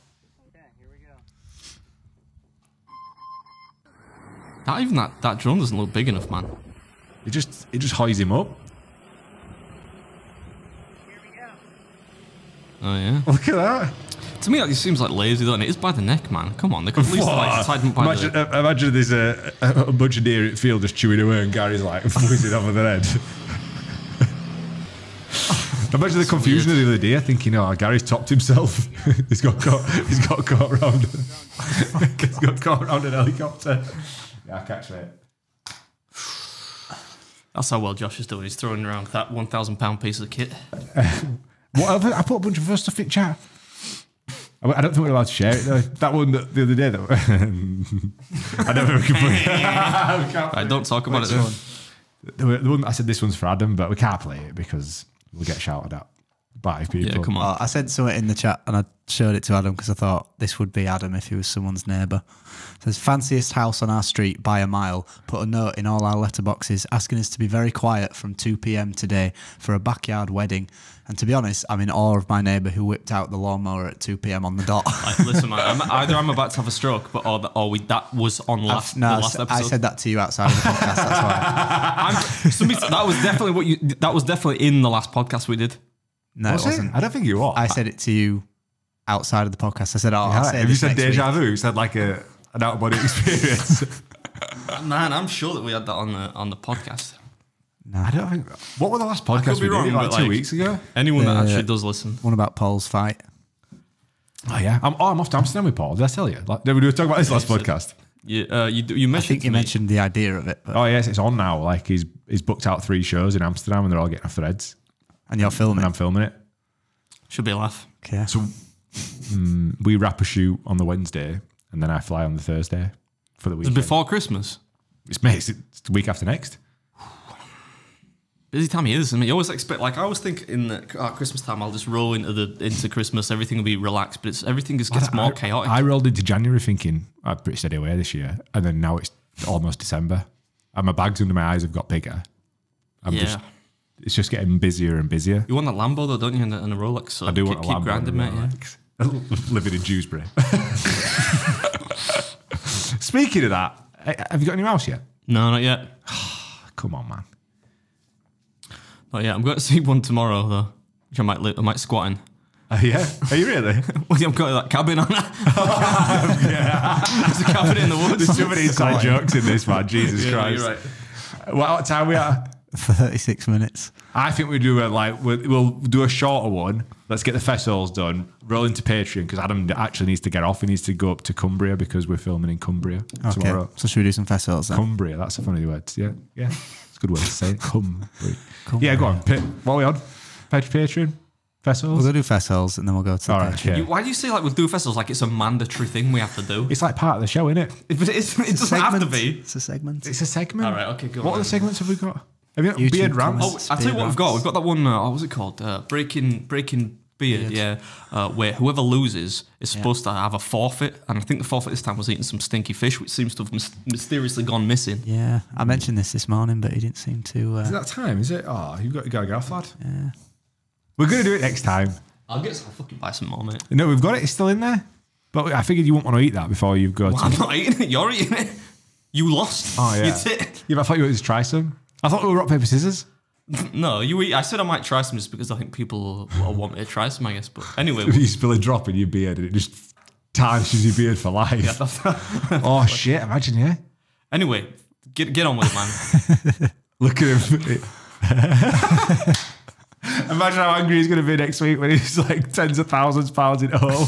That drone doesn't look big enough, man. It just hoys him up. Oh yeah. Look at that. To me, that just seems like lazy, though, and it is by the neck, man. Come on, they could at least tie them by the. Imagine there's a bunch of deer at the field just chewing away and Gary's whizzing over their head. Imagine the confusion of the other deer thinking, oh, Gary's topped himself. he's got caught around. He's got caught around an helicopter. Yeah, I'll catch it. That's how well Josh is doing. He's throwing around that £1,000 piece of kit. Whatever. I put a bunch of other stuff in chat. I don't think we're allowed to share it though. That one the other day though. I don't know if we can play it. Right, don't talk about it. Though. The one I said this one's for Adam, but we can't play it because we'll get shouted at by people. Yeah, come on. I sent something in the chat and I showed it to Adam because I thought this would be Adam if he was someone's neighbour. It says, fanciest house on our street by a mile. Put a note in all our letterboxes asking us to be very quiet from 2 p.m. today for a backyard wedding. And to be honest, I'm in awe of my neighbour who whipped out the lawnmower at 2 p.m. on the dot. Like, listen, man, either I'm about to have a stroke, but that was on the last episode. I said that to you outside of the podcast. That's why. That was definitely in the last podcast we did. No, it wasn't. I don't think you were. I said it to you outside of the podcast. I said, I'll say have you this said next deja week. vu? You said like an out of body experience. Man, I'm sure that we had that on the podcast. No. I don't think. What were the last podcast be we wrong, did? Like but, 2 like, weeks ago. Anyone that actually does listen. One about Paul's fight. Oh yeah, I'm off to Amsterdam with Paul. Did I tell you? Like, did we talk about this last podcast? You I mentioned. think you mentioned the idea of it. But, Oh yes, it's on now. Like he's booked out 3 shows in Amsterdam, and they're all getting off threads. and you're filming. And I'm filming it. Should be a laugh. Okay. So we wrap a shoot on the Wednesday, and then I fly on the Thursday for the It's weekend. before Christmas. It's the week after next. Busy time of year, isn't it? You always expect, like, I always think in the Christmas time, I'll just roll into Christmas, everything will be relaxed, but everything just gets more chaotic. I rolled into January thinking I'm pretty steady away this year, and then now it's almost December, and my bags under my eyes have got bigger. It's just getting busier and busier. You want that Lambo though, don't you, and a Rolex? So I do want a keep Lambo grinding, and a mate. Rolex. Living in Dewsbury. Speaking of that, have you got any mouse yet? No, not yet. Come on, man. Not yet. I'm going to see one tomorrow though, which I might squat in. Yeah? Are you really? Well, I've got that cabin on. Yeah. There's a cabin in the woods. There's too many inside jokes in this, man. Jesus Yeah, Christ. you're right. What time are we at? 36 minutes. I think we do we'll do a shorter one. Let's get the festivals done. Roll into Patreon because Adam actually needs to get off. He needs to go up to Cumbria because we're filming in Cumbria tomorrow. So should we do some festivals then? Cumbria, that's a funny word. Yeah, it's a good word to say. Cumbria. Yeah, go on. What are we on? Patreon festivals. We'll go do festivals and then we'll go to the All right. Patreon. Yeah. Why do you say like we'll do festivals like it's a mandatory thing we have to do? It's like part of the show, isn't it? But it doesn't have to be. It's a segment. It's a segment. All right, okay, go What on other then. segments have we got? Have you got YouTube Beard Rants? comments. Oh, I'll tell you what we've got. Beard We've got that one, what was it called? Breaking Beard, yeah. Where whoever loses is supposed to have a forfeit. And I think the forfeit this time was eating some stinky fish, which seems to have mysteriously gone missing. Yeah, I mentioned this morning, but he didn't seem to. Is it that time? Is it? Oh, you got to get off, lad. Yeah. We're going to do it next time. I'll fucking buy some more, mate. No, we've got it. It's still in there. But I figured you wouldn't want to eat that before you go Well, to... I'm not eating it. You're eating it. You lost. Oh, yeah. You did. Yeah, but I thought you wanted to try some. I thought we were rock, paper, scissors. No, you eat. I said I might try some just because I think people will want me to try some, I guess. But anyway. You spill a drop in your beard and it just tarnishes your beard for life. Oh, shit. Imagine, yeah. Anyway, get on with it, man. Look at him. Imagine how angry he's going to be next week when he's like tens of thousands of pounds in a hole.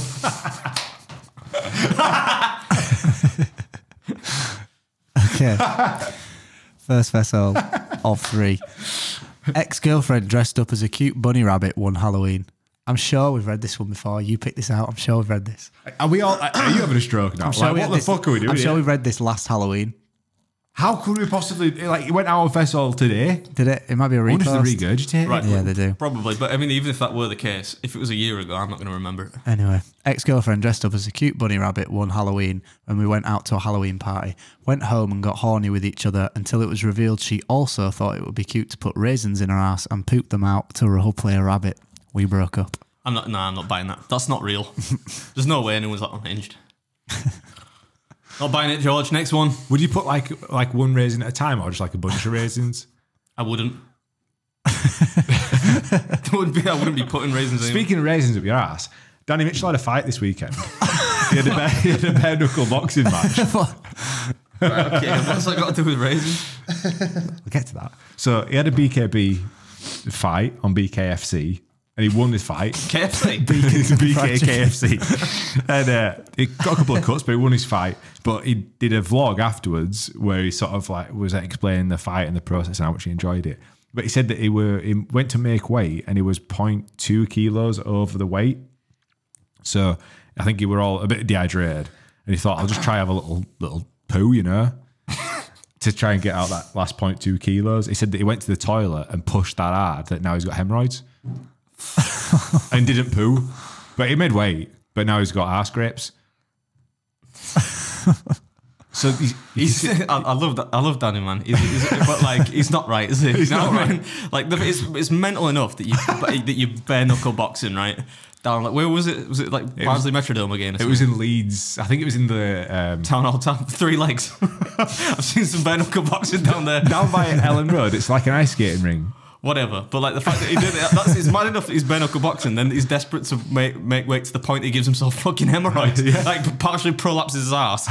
Okay. First festival of 3. Ex-girlfriend dressed up as a cute bunny rabbit one Halloween. I'm sure we've read this one before. You picked this out. I'm sure we've read this. Are we all... Are you having a stroke now? Sure Like, we what had the this- fuck are we doing I'm sure here? we've read this last Halloween. How could we possibly... Like, it went out of festival today. Did it? It might be a I wonder if repost. they regurgitate Right. it. Yeah, they do. Probably. But I mean, even if that were the case, if it was a year ago, I'm not going to remember it. Anyway, ex-girlfriend dressed up as a cute bunny rabbit one Halloween when we went out to a Halloween party. Went home and got horny with each other until it was revealed she also thought it would be cute to put raisins in her ass and poop them out to roleplay a rabbit. We broke up. I'm not buying that. That's not real. There's no way anyone's that unhinged. Not buying it, George. Next one. Would you put like one raisin at a time or just like a bunch of raisins? I wouldn't. I wouldn't be putting raisins in. Speaking of raisins up your ass, Danny Mitchell had a fight this weekend. he had a bare knuckle boxing match. Right, okay, what's that got to do with raisins? We'll get to that. So he had a BKB fight on BKFC and he won this fight. KFC. BKKFC. And he got a couple of cuts, but he won his fight. But he did a vlog afterwards where he sort of like was explaining the fight and the process and how much he enjoyed it. But he said that he went to make weight and he was 0.2 kilos over the weight. So I think we were all a bit dehydrated, and he thought, I'll just try have a little poo, you know, to try and get out that last 0.2 kilos. He said that he went to the toilet and pushed that hard that now he's got hemorrhoids and didn't poo, but he made weight, but now he's got arse grapes. So I love that. I love Danny, man. But like, he's not right, is he? He's not right. Like, it's mental enough that you bare knuckle boxing, right? Down like, where was it? Was it like Barnsley Metrodome again? It was in Leeds. I think it was in the Town Hall Town. 3 legs. I've seen some bare knuckle boxing down there. Down by Ellen Road. It's like an ice skating ring. Whatever, but like the fact that he did it, it's mad enough that he's bare knuckle boxing, then he's desperate to make weight to the point he gives himself fucking hemorrhoids. Yeah. Like partially prolapses his ass.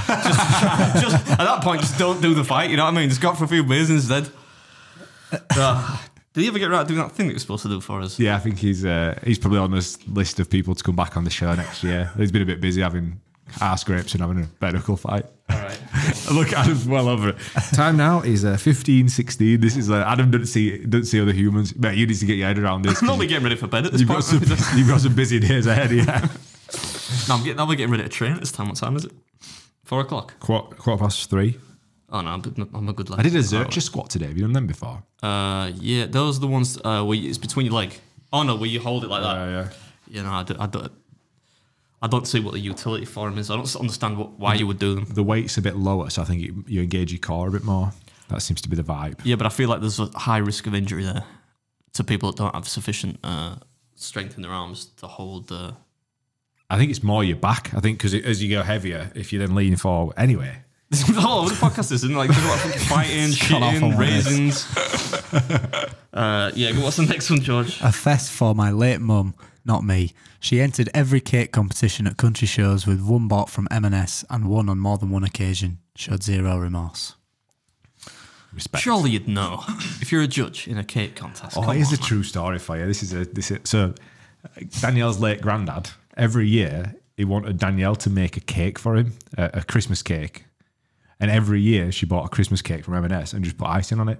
Just at that point, just don't do the fight. You know what I mean? Just go for a few beers instead. Did he ever get around doing that thing that he was supposed to do for us? Yeah, I think he's probably on this list of people to come back on the show next year. He's been a bit busy having arse grapes and having a bare knuckle fight. All right. Look, Adam's well over it. Time now is 15:16. This is Adam doesn't see other humans. Mate, you need to get your head around this. I'm only getting ready for bed at this you've point. You've got some busy days ahead, yeah. No, I'll be getting ready to train at this time. What time is it? 4 o'clock? Quarter past 3. Oh no, I'm a good lad. I did a Zercher squat today. Have you done them before? Yeah, those are the ones where it's between your leg. Oh no, where you hold it like that. Yeah. You know, I don't see what the utility for them is. I don't understand why you would do them. The weight's a bit lower, so I think you engage your core a bit more. That seems to be the vibe. Yeah, but I feel like there's a high risk of injury there to people that don't have sufficient strength in their arms to hold. I think it's more your back. I think because as you go heavier, if you then lean forward, anyway. Oh, the podcast isn't like fighting, shitting, raisins. Yeah, what's the next one, George? A fest for my late mum, not me. She entered every cake competition at country shows with one bought from M&S and won on more than one occasion. Showed zero remorse. Respect. Surely you'd know if you're a judge in a cake contest. Oh, here's a true story for you. This is so. Danielle's late granddad. Every year he wanted Danielle to make a cake for him, a Christmas cake. And every year she bought a Christmas cake from M&S and just put icing on it.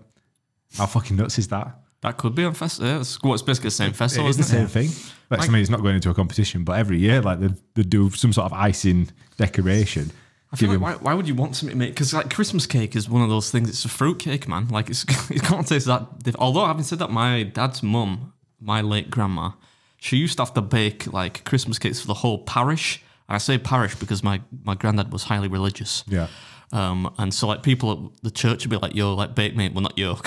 How fucking nuts is that? That could be on festival. Yeah, it's basically the same festival, isn't it? It's the same thing. Like, I mean, it's not going into a competition, but every year, like they do some sort of icing decoration. I feel like why would you want something to make? Because like Christmas cake is one of those things. It's a fruit cake, man. Like it can't taste that. Although having said that, my dad's mum, my late grandma, she used to have to bake like Christmas cakes for the whole parish. And I say parish because my granddad was highly religious. Yeah. And so like people at the church would be like, yo, like bake me, well not yo.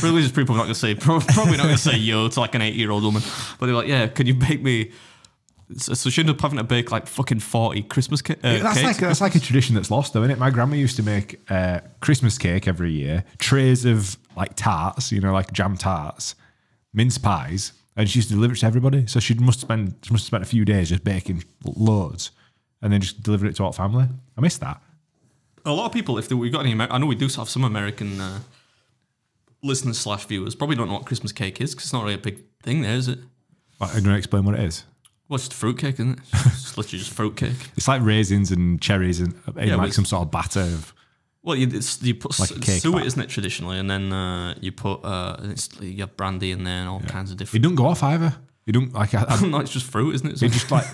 Religious people are not going to say, probably not going to say yo to like an 8-year-old woman. But they're like, yeah, can you bake me? So she ended up having to bake like fucking 40 Christmas cakes. That's like a tradition that's lost though, isn't it? My grandma used to make Christmas cake every year, trays of like tarts, you know, like jam tarts, mince pies, and she used to deliver it to everybody. So she must have spent a few days just baking loads and then just deliver it to our family. I miss that. A lot of people, if we got any, I know we do have some American listeners / viewers, probably don't know what Christmas cake is because it's not really a big thing there, is it? I'm going to explain what it is. Well, it's just fruit cake, isn't it? It's literally just fruit cake. It's like raisins and cherries and like some sort of batter. Well, you put like suet, isn't it, traditionally? And then you put you have brandy in there and all kinds of different... It doesn't go off either. You don't like... No, it's just fruit, isn't it? It just like...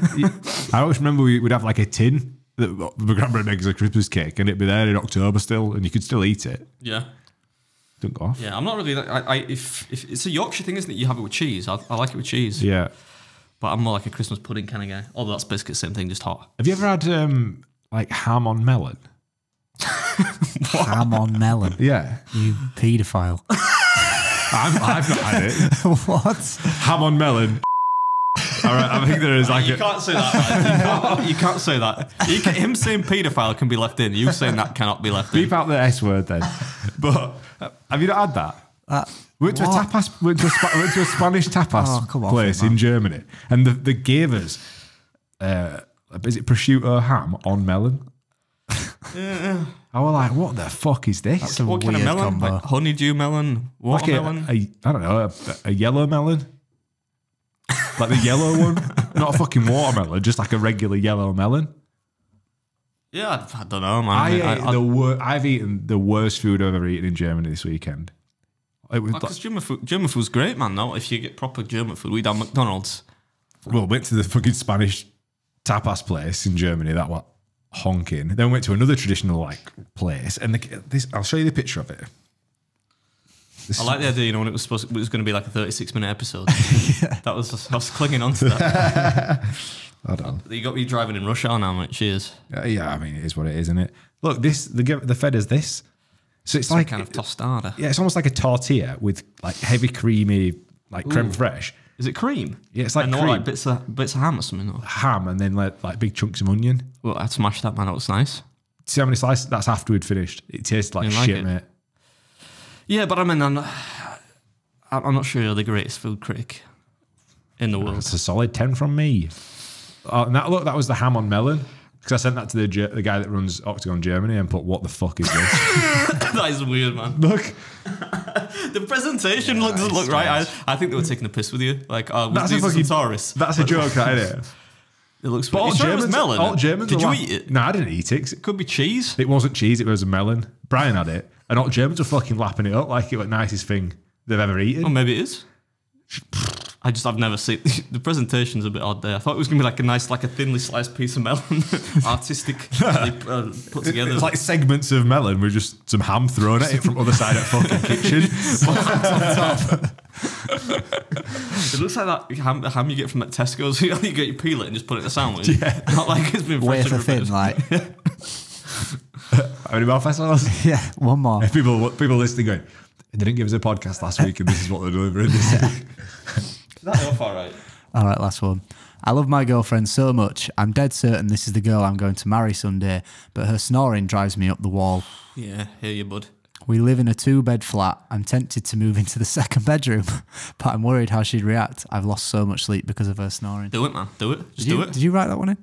I always remember we'd have like a tin that my grandma makes a Christmas cake and it'd be there in October still and you could still eat it. Yeah. Don't go off. Yeah, I'm not really... If it's a Yorkshire thing, isn't it? You have it with cheese. I like it with cheese. Yeah. But I'm more like a Christmas pudding kind of guy. Although that's basically the same thing, just hot. Have you ever had like ham on melon? Ham on melon? Yeah. You paedophile. I've not had it. What? Ham on melon. All right, I think there is like... You can't say that. You can't say that. Him saying paedophile can be left in. You saying that cannot be left in. Beep out the S word then. But have you not had that? Went to a Spanish tapas place in Germany, and they gave us is it prosciutto ham on melon? I was like, what the fuck is this? That's a what weird kind of melon? combo. Like honeydew melon? Watermelon? Like I don't know, a yellow melon. Like the yellow one, not a fucking watermelon, just like a regular yellow melon. Yeah, I don't know, man. I've eaten the worst food I've ever eaten in Germany this weekend. Because German food's great, man. Though if you get proper German food, we'd have McDonald's, Well, went to the fucking Spanish tapas place in Germany. That was honking. Then we went to another traditional like place, and this. I'll show you the picture of it. I like the idea, you know, when it was going to be like a 36-minute episode. I was clinging on to that. Hold on. You got me driving in rush hour now, mate. Cheers. Yeah, I mean, it is what it is, isn't it? Look, the fed is this. So it's like kind of tostada. Yeah, it's almost like a tortilla with like heavy creamy, like creme fraiche. Is it cream? Yeah, it's like and cream. like bits of ham or something. Or? Ham and then like big chunks of onion. Well, I'd smash that, man. That looks nice. See how many slices? That's after we'd finished. It tastes like shit, it? mate. Yeah, but I mean, I'm not sure you're the greatest food critic in the world. It's a solid 10 from me. Oh, and that was the ham on melon. Because I sent that to the guy that runs Octagon Germany and put, what the fuck is this? That is weird, man. Look. The presentation doesn't look right. I think they were taking a piss with you. Like, that's a fucking tourists. That's a joke, that, isn't it? It looks but all Germans, melon. All Germans Did you eat it? No, I didn't eat it. It could be cheese. It wasn't cheese, it was a melon. Brian had it. And all Germans were fucking lapping it up like it was the nicest thing they've ever eaten. Oh, maybe it is. I've never seen the presentation's a bit odd there. I thought it was gonna be like a nice, like a thinly sliced piece of melon, artistically put together. It's like segments of melon with just some ham thrown at it from other side of the fucking kitchen. It looks like that ham you get from at Tesco's. You get your peel it and just put it in a sandwich. Yeah. Not like it's been Wafer thin, like. How many more festivals? Yeah, one more. People listening going, they didn't give us a podcast last week and this is what they're delivering this week. Is that off all right? All right, last one. I love my girlfriend so much. I'm dead certain this is the girl I'm going to marry someday, but her snoring drives me up the wall. Yeah, hear you, bud. We live in a 2-bed flat. I'm tempted to move into the second bedroom, but I'm worried how she'd react. I've lost so much sleep because of her snoring. Do it, man. Do it. Just do it. Did you write that one in?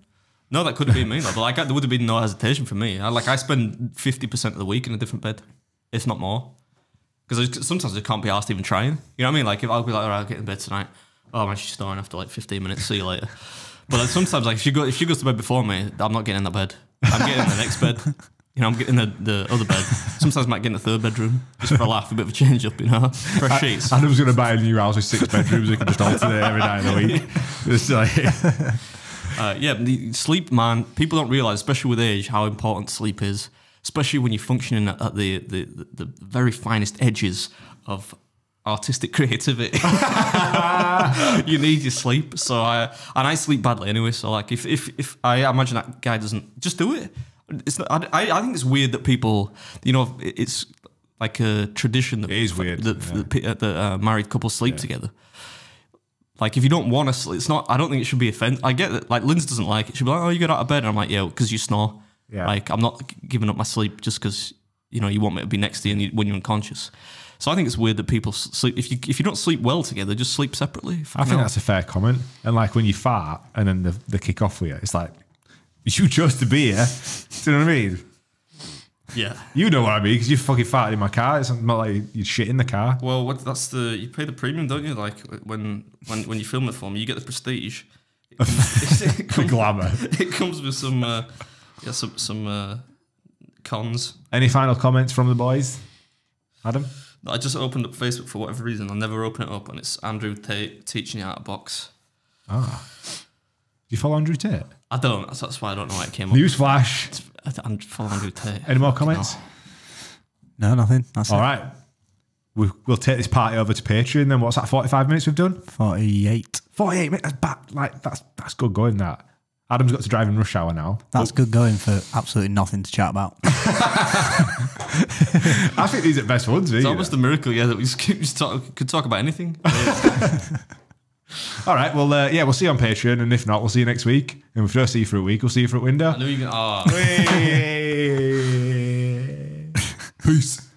No, that could have been me, though. But like, there would have been no hesitation for me. I spend 50% of the week in a different bed, if not more. Because sometimes I can't be asked even trying. You know what I mean? Like, if I'll be like, all right, I'll get in bed tonight. Oh man, she's snoring after like 15 minutes. See you later. But like, sometimes, like, if she goes to bed before me, I'm not getting in that bed. I'm getting in the next bed. You know, I'm getting the other bed. Sometimes I might get in the third bedroom just for a laugh, a bit of a change up, you know, fresh sheets. Adam's going to buy a new house with 6 bedrooms. We can just alternate every night of the week. It's like, yeah, the sleep, man. People don't realize, especially with age, how important sleep is. Especially when you're functioning at the very finest edges of artistic creativity. You need your sleep. So I sleep badly anyway. So like, if I imagine that guy doesn't, just do it. It's not, I think it's weird that people, you know, it's like a tradition that it is weird that married couples sleep together. Like, if you don't want to sleep, it's not. I don't think it should be offensive. I get that. Like, Lindsay doesn't like it. She'll be like, "Oh, you got out of bed," and I'm like, "Yeah, because you snore." Yeah. Like, I'm not giving up my sleep just because, you know, you want me to be next to you when you're unconscious. So I think it's weird that people sleep. If you don't sleep well together, just sleep separately. I think that's a fair comment. And like when you fart and then they kick off with you, it's like, you chose to be here. Do you know what I mean? Yeah. You know what I mean, because you fucking farted in my car. It's not like you shit in the car. Well, you pay the premium, don't you? Like when you film it for me, you get the prestige. The glamour. It comes with some cons. Any final comments from the boys, Adam? I just opened up Facebook for whatever reason. I never open it up, and it's Andrew Tate teaching you how to box. Ah. Do you follow Andrew Tate? I don't. That's why I don't know why it came up. Newsflash. I follow Andrew Tate. Any more comments? No, nothing. That's All it. right. We'll take this party over to Patreon. Then what's that? 45 minutes we've done. 48. 48 minutes. That's good going. That Adam's got to drive in rush hour now. That's good going for absolutely nothing to chat about. I think these are the best ones. It's almost a miracle, yeah, that we could talk about anything. All right. Well, yeah, we'll see you on Patreon, and if not, we'll see you next week. And if we don't see you for a week, we'll see you for a window. I knew you were going to... Peace.